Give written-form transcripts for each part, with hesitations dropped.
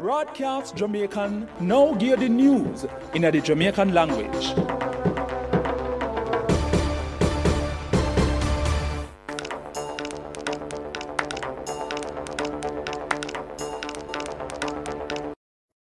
Braadkyaas Jamiekan now give the news in the Jamaican language.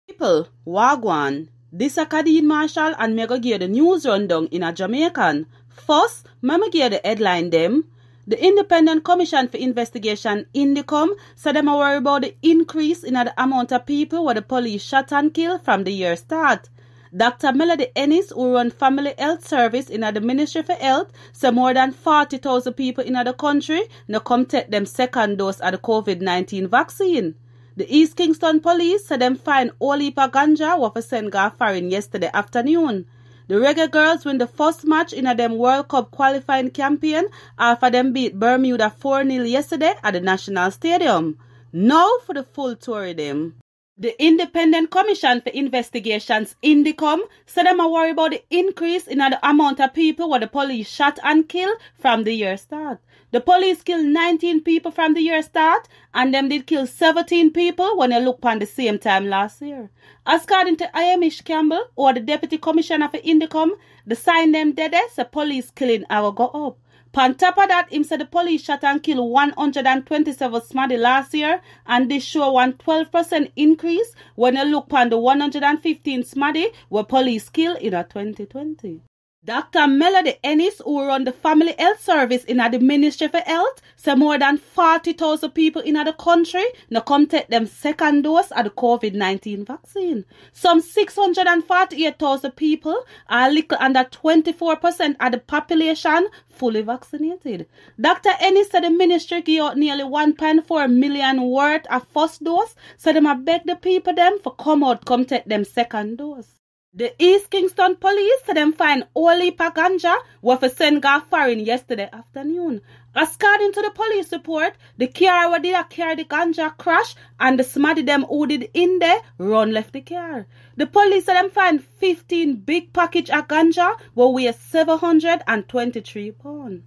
People, Wagwan. This is Kadeen Marshall and me go give the news rundown in a Jamaican. First, me give the headline them. The Independent Commission for Investigation Indicom said them worry about the increase in the amount of people where the police shot and kill from the year start. Dr. Melody Ennis, who run Family Health Service in the Ministry for Health, said more than 40,000 people in the country now come take them second dose of the COVID-19 vaccine. The East Kingston Police said them find whole heap of ganja were for send go foreign yesterday afternoon. The Reggae Girls win the first match in a them World Cup qualifying campaign after them beat Bermuda 4-0 yesterday at the National Stadium. Now for the full tour of them. The Independent Commission for Investigations Indicom said them worry about the increase in the amount of people where the police shot and kill from the year start. The police killed 19 people from the year start and them did kill 17 people when they look upon the same time last year. As according to Iamish Campbell, or the Deputy Commissioner for Indicom, the sign them dead so police killing will go up. On top of that, him said the police shot and killed 127 Smaddy last year, and this show 12% increase when you look upon the 115 Smaddy where police killed in 2020. Dr. Melody Ennis, who run the Family Health Service in the Ministry for Health, said more than 40,000 people in the country now come take them second dose of the COVID-19 vaccine. Some 648,000 people are little under 24% of the population fully vaccinated. Dr. Ennis said the ministry gave out nearly 1.4 million worth of first dose, so they might beg the people them for come take them second dose. The East Kingston Police said them find whole heap of ganja were for send go foreign yesterday afternoon. According to the police report, the car where did carry the ganja crash and the smaddy them who did in there run left the car. The police said them find 15 big package of ganja where weigh 723 pounds.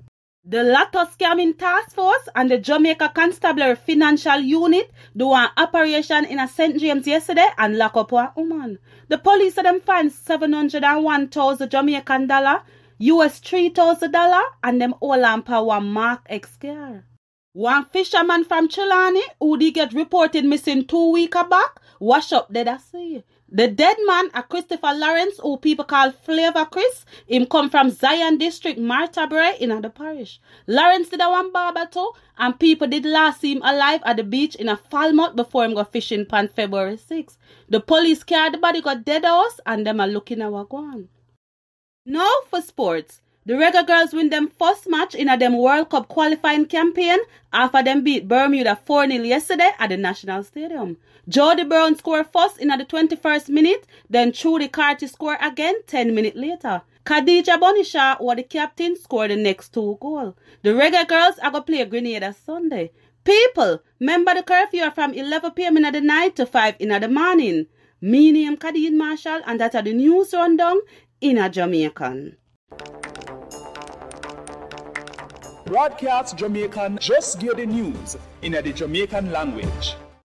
The Lato Scamming Task Force and the Jamaica Constabulary Financial Unit do an operation in a St. James yesterday and lock up a woman. The police said them find 701,000 Jamaican dollar, US $3,000, and them all on per one Mark X car. One fisherman from Trelawney who did get reported missing 2 weeks back wash up dead at sea. The dead man, a Christopher Lawrence, who people call Flavor Chris, him come from Zion District, Martabray, in the parish. Lawrence did a one barber too, and people did last see him alive at the beach in a Falmouth before him go fishing on February 6. The police carried the body got dead house, and them are looking at what going. Now for sports. The Reggae Girls win them first match in a them World Cup qualifying campaign after them beat Bermuda 4-0 yesterday at the National Stadium. Jody Brown scored first in the 21st minute, then Trudy Carty scored again 10 minutes later. Khadija Bonisha, who was the captain, scored the next 2 goals. The Reggae Girls are going to play Grenada Sunday. People, remember the curfew from 11 p.m. in the night to 5 in the morning. Me name Kadeen Marshall, and that's the news rundown in a Jamaican. Braadkyaas Jamiekan just give the news in the Jamaican language.